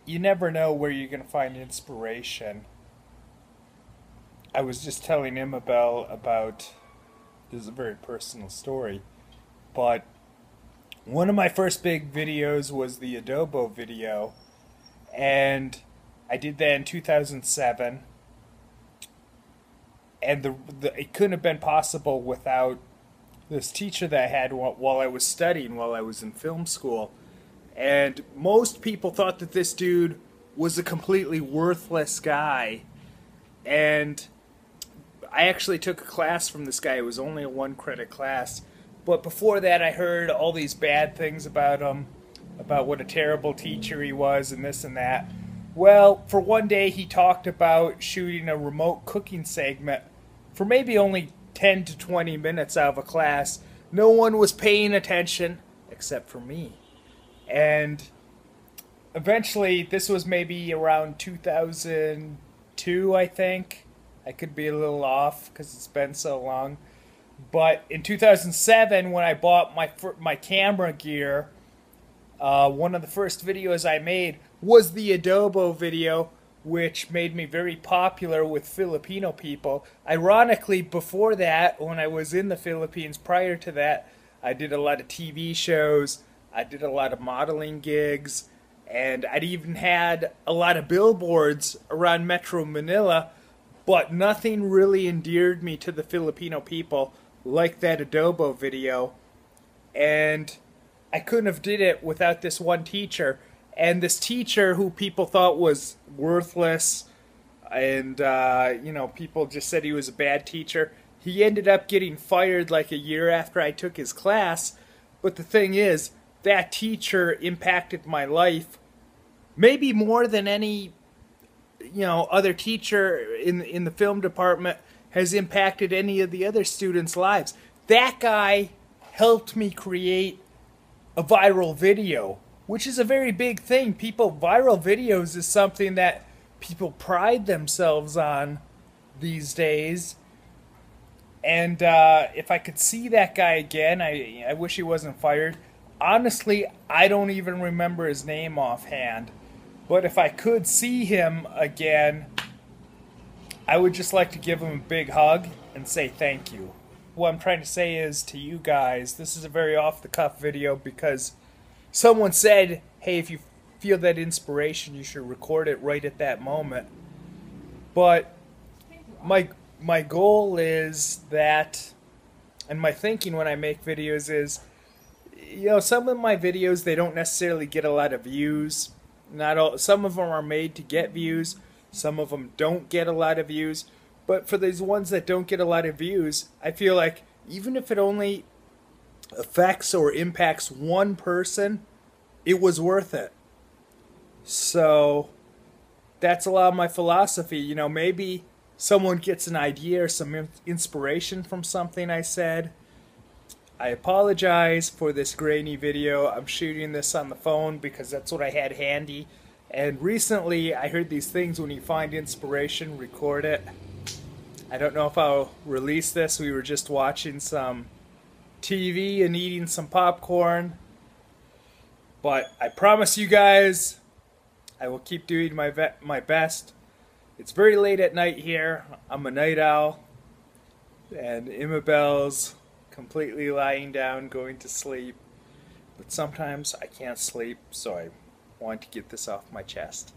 you never know where you're going to find inspiration. I was just telling Isabel about, this is a very personal story, but one of my first big videos was the adobo video, and I did that in 2007, and it couldn't have been possible without this teacher that I had while I was studying, while I was in film school. And most people thought that this dude was a completely worthless guy. And I actually took a class from this guy. It was only a 1-credit class. But before that, I heard all these bad things about him, about what a terrible teacher he was and this and that. Well, for one day, he talked about shooting a remote cooking segment for maybe only 10 to 20 minutes out of a class. No one was paying attention except for me. And eventually, this was maybe around 2002, I think. I could be a little off because it's been so long. But in 2007, when I bought my camera gear, one of the first videos I made was the adobo video, which made me very popular with Filipino people. Ironically, before that, when I was in the Philippines, prior to that, I did a lot of TV shows, I did a lot of modeling gigs, and I'd even had a lot of billboards around Metro Manila, but nothing really endeared me to the Filipino people like that adobo video. And I couldn't have did it without this one teacher. And this teacher who people thought was worthless and, people just said he was a bad teacher, he ended up getting fired like a year after I took his class. But the thing is, that teacher impacted my life maybe more than any, other teacher in the film department has impacted any of the other students' lives. That guy helped me create a viral video, which is a very big thing. Viral videos is something that people pride themselves on these days. And if I could see that guy again, I wish he wasn't fired. Honestly, I don't even remember his name offhand. But if I could see him again, I would just like to give him a big hug and say thank you. What I'm trying to say is to you guys, this is a very off-the-cuff video because someone said, hey, if you feel that inspiration, you should record it right at that moment. But my goal is that, and my thinking when I make videos is, some of my videos, they don't necessarily get a lot of views. Some of them are made to get views. Some of them don't get a lot of views. But for these ones that don't get a lot of views, I feel like even if it only affects or impacts one person, it was worth it. So that's a lot of my philosophy. Maybe someone gets an idea or some inspiration from something I said. I apologize for this grainy video. I'm shooting this on the phone because that's what I had handy. And recently I heard these things, when you find inspiration, record it. I don't know if I'll release this. We were just watching some TV and eating some popcorn. But I promise you guys, I will keep doing my best. It's very late at night here. I'm a night owl. And Imabel's completely lying down, going to sleep. But sometimes I can't sleep, so I want to get this off my chest.